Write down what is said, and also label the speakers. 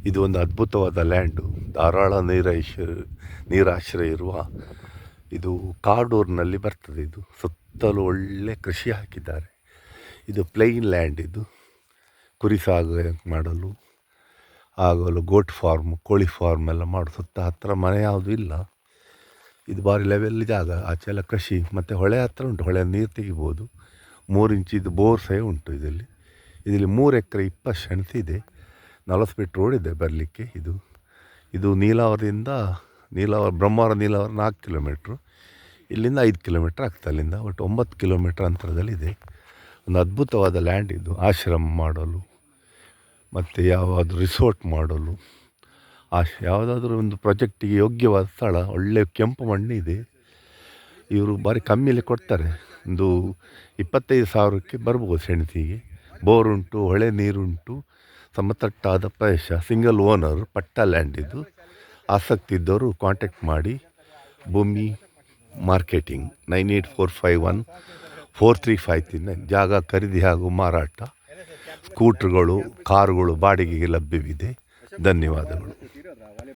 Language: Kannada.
Speaker 1: ಇದು ಒಂದು ಅದ್ಭುತವಾದ ಲ್ಯಾಂಡು. ಧಾರಾಳ ನೀರಾಶ್ರಯ ಇರುವ ಇದು ಕಾಡೂರಿನಲ್ಲಿ ಬರ್ತದೆ. ಇದು ಸುತ್ತಲೂ ಒಳ್ಳೆ ಕೃಷಿ ಹಾಕಿದ್ದಾರೆ. ಇದು ಪ್ಲೈನ್ ಲ್ಯಾಂಡ್. ಇದು ಕುರಿ ಮಾಡಲು ಆಗಲು ಗೋಟ್ ಫಾರ್ಮ್, ಕೋಳಿ ಫಾರ್ಮ್ ಎಲ್ಲ ಮಾಡು. ಸುತ್ತ ಹತ್ತಿರ ಮನೆ ಯಾವುದೂ ಇಲ್ಲ. ಇದು ಭಾರಿ ಲೆವೆಲ್ ಜಾಗ. ಆಚೆ ಎಲ್ಲ ಕೃಷಿ ಮತ್ತು ಹೊಳೆ ಹತ್ರ ಉಂಟು. ಹೊಳೆ ನೀರು ತೆಗಿಬೋದು. 3 ಇಂಚಿದು ಬೋರ್ ಸಹ ಉಂಟು ಇದರಲ್ಲಿ. 3 ಎಕರೆ 20 ಸೆಣಸು ಇದೆ. 40 ಫೀಟ್ ರೋಡ್ ಇದೆ ಬರಲಿಕ್ಕೆ. ಇದು ನೀಲಾವರದಿಂದ ಬ್ರಹ್ಮಾವರ ನೀಲಾವರ 4 ಕಿಲೋಮೀಟ್ರು, ಇಲ್ಲಿಂದ 5 ಕಿಲೋಮೀಟ್ರ್ ಆಗ್ತದೆ. ಅಲ್ಲಿಂದ ಒಟ್ಟು 9 ಕಿಲೋಮೀಟ್ರ್ ಅಂತರದಲ್ಲಿದೆ. ಒಂದು ಅದ್ಭುತವಾದ ಲ್ಯಾಂಡ್ ಇದು. ಆಶ್ರಮ ಮಾಡಲು ಮತ್ತು ಯಾವುದಾದ್ರೂ ರಿಸೋರ್ಟ್ ಮಾಡಲು, ಯಾವುದಾದ್ರೂ ಒಂದು ಪ್ರಾಜೆಕ್ಟಿಗೆ ಯೋಗ್ಯವಾದ ಸ್ಥಳ. ಒಳ್ಳೆಯ ಕೆಂಪು ಮಣ್ಣಿದೆ. ಇವರು ಭಾರಿ ಕಮ್ಮಿಯಲ್ಲಿ ಕೊಡ್ತಾರೆ. ಒಂದು 25,000ಕ್ಕೆ ಬರ್ಬೋದು ಸೆಣಸಿಗೆ. ಬೋರ್ ಉಂಟು, ಹೊಳೆ ನೀರುಂಟು, ಸಮತಟ್ಟಾದ ಪ್ರದೇಶ, ಸಿಂಗಲ್ ಓನರ್, ಪಟ್ಟ ಲ್ಯಾಂಡ್ ಇದು. ಆಸಕ್ತಿ ಇದ್ದವರು ಕಾಂಟ್ಯಾಕ್ಟ್ ಮಾಡಿ. ಭೂಮಿ ಮಾರ್ಕೆಟಿಂಗ್ 9845143539. ಜಾಗ ಖರೀದಿ ಹಾಗೂ ಮಾರಾಟ, ಸ್ಕೂಟ್ರುಗಳು, ಕಾರುಗಳು ಬಾಡಿಗೆಗೆ ಲಭ್ಯವಿದೆ. ಧನ್ಯವಾದಗಳು.